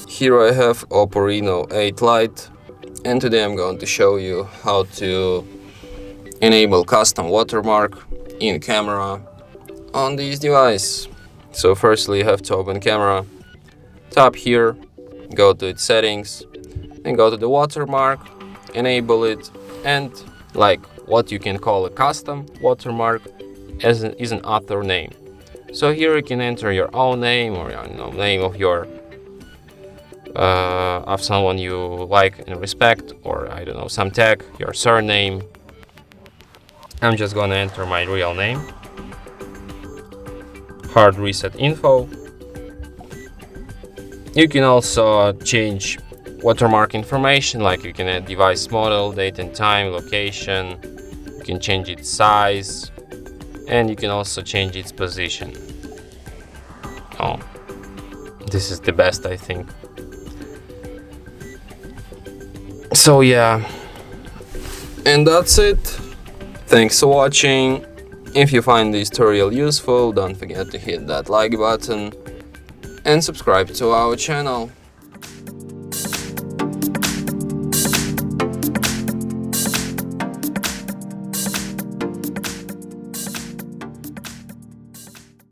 Here I have OPPO Reno8 Lite, and today I'm going to show you how to enable custom watermark in camera on this device. So firstly you have to open camera, tap here, go to its settings, and go to the watermark, enable it, and like what you can call a custom watermark is an author name. So here you can enter your own name or name of your of someone you like and respect, or I don't know, some tag, your surname. I'm just gonna enter my real name, HardReset.Info. You can also change watermark information, like you can add device model, date and time, location. You can change its size, and you can also change its position. Oh, this is the best, I think. So yeah, and that's it. Thanks for watching. If you find this tutorial useful, don't forget to hit that like button and subscribe to our channel.